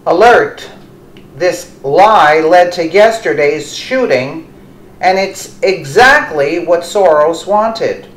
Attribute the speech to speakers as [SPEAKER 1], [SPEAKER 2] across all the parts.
[SPEAKER 1] Alert! This lie led to yesterday's shooting, and it's exactly what Soros wanted.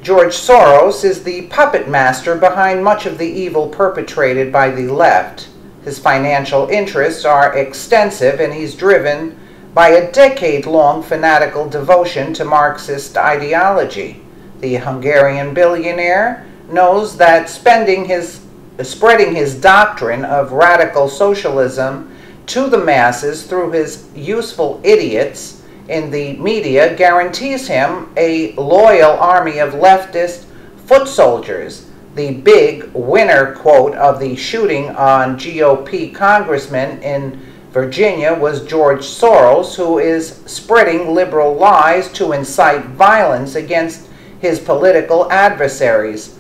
[SPEAKER 1] George Soros is the puppet master behind much of the evil perpetrated by the left. His financial interests are extensive, and he's driven by a decade-long fanatical devotion to Marxist ideology. The Hungarian billionaire knows that spreading his doctrine of radical socialism to the masses through his useful idiots in the media guarantees him a loyal army of leftist foot soldiers. The big winner quote of the shooting on GOP congressman in Virginia was George Soros, who is spreading liberal lies to incite violence against his political adversaries.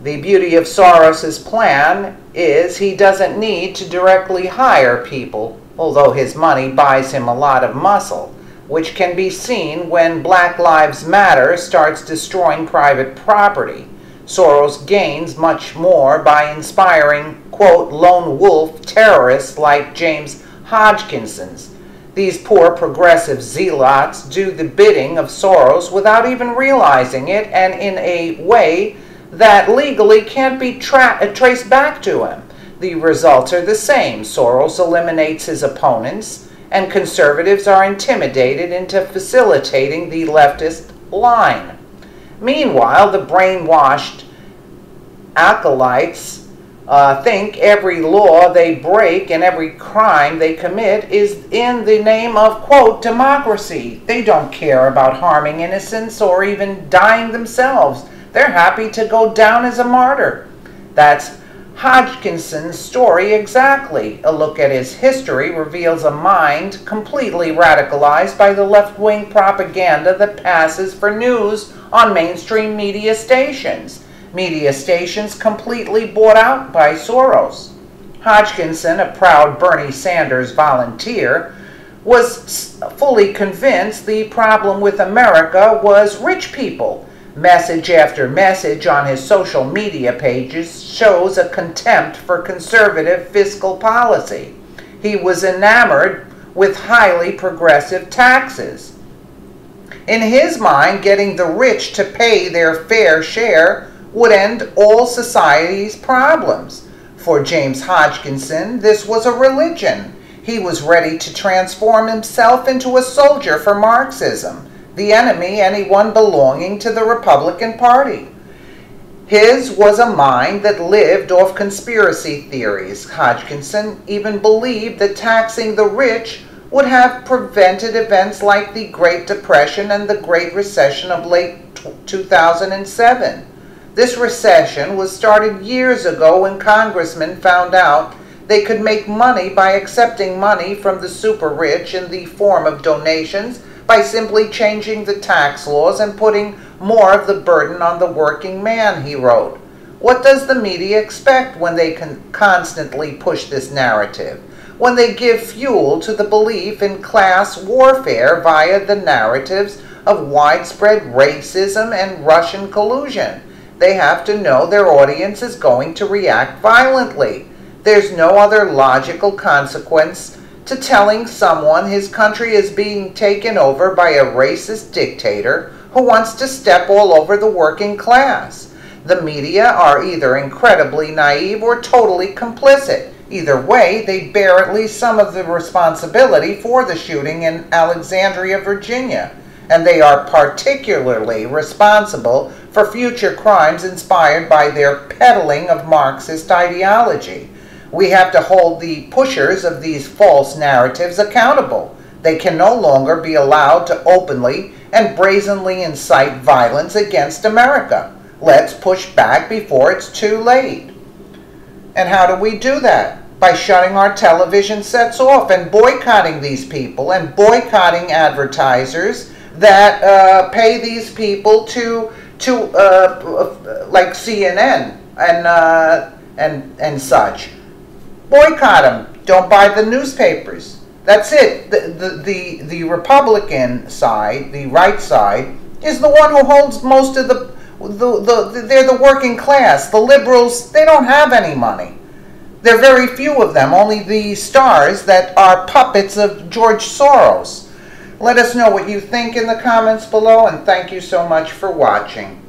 [SPEAKER 1] The beauty of Soros's plan is he doesn't need to directly hire people, although his money buys him a lot of muscle, which can be seen when Black Lives Matter starts destroying private property. Soros gains much more by inspiring, quote, lone wolf terrorists like James Hodgkinson's. These poor progressive zealots do the bidding of Soros without even realizing it, and in a way that legally can't be traced back to him. The results are the same. Soros eliminates his opponents, and conservatives are intimidated into facilitating the leftist line. Meanwhile, the brainwashed acolytes think every law they break and every crime they commit is in the name of, quote, democracy. They don't care about harming innocents or even dying themselves. They're happy to go down as a martyr. That's Hodgkinson's story exactly. A look at his history reveals a mind completely radicalized by the left-wing propaganda that passes for news on mainstream media stations. Media stations completely bought out by Soros. Hodgkinson, a proud Bernie Sanders volunteer, was fully convinced the problem with America was rich people. Message after message on his social media pages shows a contempt for conservative fiscal policy. He was enamored with highly progressive taxes. In his mind, getting the rich to pay their fair share would end all society's problems. For James Hodgkinson, this was a religion. He was ready to transform himself into a soldier for Marxism, the enemy anyone belonging to the Republican Party. His was a mind that lived off conspiracy theories. Hodgkinson even believed that taxing the rich would have prevented events like the Great Depression and the Great Recession of late 2007. This recession was started years ago when congressmen found out they could make money by accepting money from the super rich in the form of donations by simply changing the tax laws and putting more of the burden on the working man, he wrote. What does the media expect when they can constantly push this narrative? When they give fuel to the belief in class warfare via the narratives of widespread racism and Russian collusion? They have to know their audience is going to react violently. There's no other logical consequence to telling someone his country is being taken over by a racist dictator who wants to step all over the working class. The media are either incredibly naive or totally complicit. Either way, they bear at least some of the responsibility for the shooting in Alexandria, Virginia, and they are particularly responsible for future crimes inspired by their peddling of Marxist ideology. We have to hold the pushers of these false narratives accountable. They can no longer be allowed to openly and brazenly incite violence against America. Let's push back before it's too late. And how do we do that? By shutting our television sets off and boycotting these people and boycotting advertisers that pay these people to like CNN and such. Boycott them. Don't buy the newspapers. That's it. The Republican side, the right side, is the one who holds most of they're the working class. The liberals, they don't have any money. There are very few of them, only the stars that are puppets of George Soros. Let us know what you think in the comments below, and thank you so much for watching.